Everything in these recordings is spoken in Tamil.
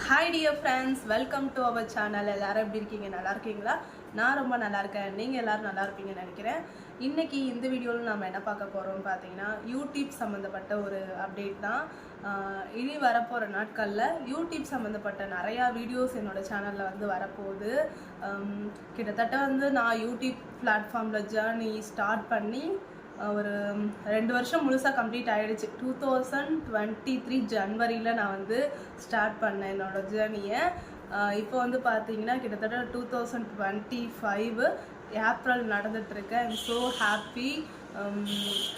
Hi dear friends, welcome to our channel. எல்லாரும் எப்படி இருக்கீங்க? நல்லா இருக்கீங்களா? நான் ரொம்ப நல்லா இருக்கேன். நீங்கள் எல்லோரும் நல்லா இருப்பீங்கன்னு நினைக்கிறேன். இன்றைக்கி இந்த வீடியோவில் நம்ம என்ன பார்க்க போகிறோம்னு பார்த்தீங்கன்னா, யூடியூப் சம்மந்தப்பட்ட ஒரு அப்டேட் தான். இனி வரப்போகிற நாட்களில் யூடியூப் சம்மந்தப்பட்ட நிறையா வீடியோஸ் என்னோடய சேனலில் வந்து வரப்போகுது. கிட்டத்தட்ட நான் யூடியூப் பிளாட்ஃபார்மில் ஜேர்னி ஸ்டார்ட் பண்ணி ஒரு 2 வருஷம் முழுசாக கம்ப்ளீட் ஆகிடுச்சு. 2023 ஜனவரியில் நான் வந்து ஸ்டார்ட் பண்ணேன் என்னோடய ஜேர்னியை. இப்போ வந்து பார்த்தீங்கன்னா கிட்டத்தட்ட 2025 ஏப்ரல் நடந்துகிட்ருக்கு. I'm so happy.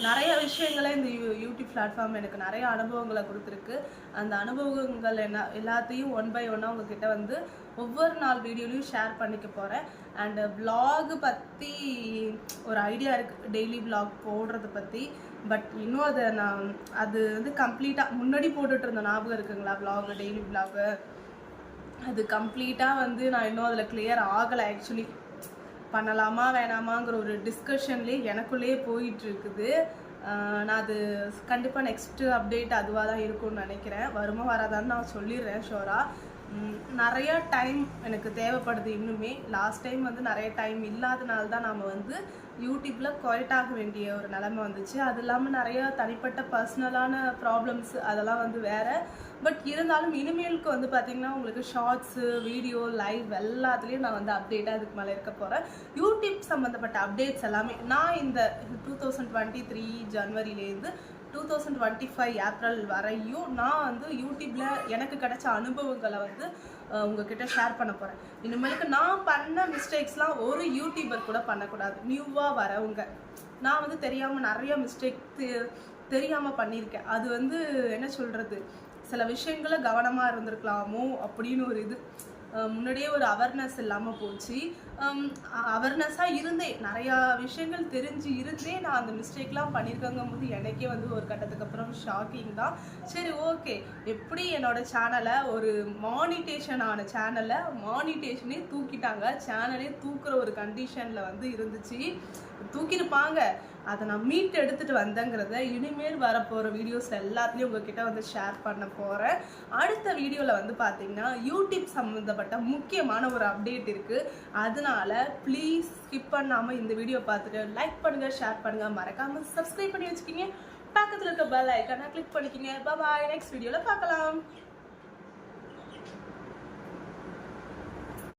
நிறைய விஷயங்களை இந்த யூடியூப் பிளாட்ஃபார்ம் எனக்கு நிறைய அனுபவங்களை கொடுத்துருக்கு. அந்த அனுபவங்கள் எல்லாத்தையும் ஒன் பை ஒன்னாக உங்ககிட்ட வந்து ஒவ்வொரு நாள் வீடியோலையும் ஷேர் பண்ணிக்க போகிறேன். அண்டு விலாக் பற்றி ஒரு ஐடியா இருக்குது, டெய்லி விலாக் போடுறத பற்றி. பட் இன்னும் அதை நான் அது வந்து கம்ப்ளீட்டாக முன்னாடி போட்டுட்டு இருந்த ஞாபகம் இருக்குங்களா, விலாக், டெய்லி விலாகு. அது கம்ப்ளீட்டாக வந்து நான் இன்னும் அதில் கிளியர் ஆகலை. ஆக்சுவலி பண்ணலாமா வேணாமாங்கிற ஒரு டிஸ்கஷன்லேயே எனக்குள்ளேயே போயிட்டுருக்குது. நான் அது கண்டிப்பாக நெக்ஸ்ட்டு அப்டேட் அதுவாக தான் இருக்கும்னு நினைக்கிறேன். வருமா வராதான்னு நான் சொல்லிடுறேன் ஷோராக. நிறையா டைம் எனக்கு தேவைப்படுது இன்னுமே. லாஸ்ட் டைம் வந்து நிறைய டைம் இல்லாதனால தான் நாம் வந்து யூடியூப்பில் குவைட் ஆக வேண்டிய ஒரு நிலைமை வந்துச்சு. அது இல்லாமல் நிறையா தனிப்பட்ட பர்சனலான ப்ராப்ளம்ஸ் அதெல்லாம் வந்து வேறு. பட் இருந்தாலும் இனிமேலுக்கு வந்து பார்த்திங்கன்னா உங்களுக்கு ஷார்ட்ஸு, வீடியோ, லைவ் எல்லாத்துலேயும் நான் வந்து அப்டேட்டாக இதுக்கு மேலே இருக்க போகிறேன். யூடியூப் சம்மந்தப்பட்ட அப்டேட்ஸ் எல்லாமே நான் இந்த 2023 ஜனவரியிலேருந்து 2025 ஏப்ரல் வரையும் நான் வந்து யூடியூப்பில் எனக்கு கிடைச்ச அனுபவங்களை வந்து உங்ககிட்ட ஷேர் பண்ண போகிறேன். இனிமேலுக்கு நான் பண்ண மிஸ்டேக்ஸ்லாம் ஒரு யூடியூபர் கூட பண்ணக்கூடாது. நியூவாக வரவங்க, நான் வந்து தெரியாமல் நிறைய மிஸ்டேக் தெரியாமல் பண்ணியிருக்கேன். அது வந்து என்ன சொல்கிறது, சில விஷயங்களை கவனமாக இருந்திருக்கலாமோ அப்படின்னு ஒரு இது. முன்னாடியே ஒரு அவேர்னஸ் இல்லாமல் போச்சு. அவேர்னஸாக இருந்தேன், நிறையா விஷயங்கள் தெரிஞ்சு இருந்தே நான் அந்த மிஸ்டேக்லாம் பண்ணியிருக்கங்கும் போது எனக்கே வந்து ஒரு கட்டத்துக்கு அப்புறம் ஷாக்கிங் தான். சரி, ஓகே, எப்படி என்னோடய சேனலை ஒரு மானிட்டேஷன் ஆன சேனலை மானிட்டேஷனே தூக்கிட்டாங்க, சேனலே தூக்குற ஒரு கண்டிஷனில் வந்து இருந்துச்சு. தூக்கியிருப்பாங்க, அதை நான் மீட் எடுத்துகிட்டு வந்தேங்கிறத இனிமேல் வரப்போகிற வீடியோஸ் எல்லாத்துலேயும் உங்ககிட்ட வந்து ஷேர் பண்ண போகிறேன். அடுத்த வீடியோவில் வந்து பார்த்திங்கன்னா யூடியூப் சம்மந்தப்பட்ட முக்கியமான ஒரு அப்டேட் இருக்குது. அதனால ப்ளீஸ் ஸ்கிப் பண்ணாமல் இந்த வீடியோ பார்த்துட்டு லைக் பண்ணுங்கள், ஷேர் பண்ணுங்கள், மறக்காமல் சப்ஸ்கிரைப் பண்ணி வச்சுக்கிங்க. பக்கத்தில் இருக்க பெல் ஐக்கானை கிளிக் பண்ணிக்கிங்க. பாய், நெக்ஸ்ட் வீடியோவில் பார்க்கலாம்.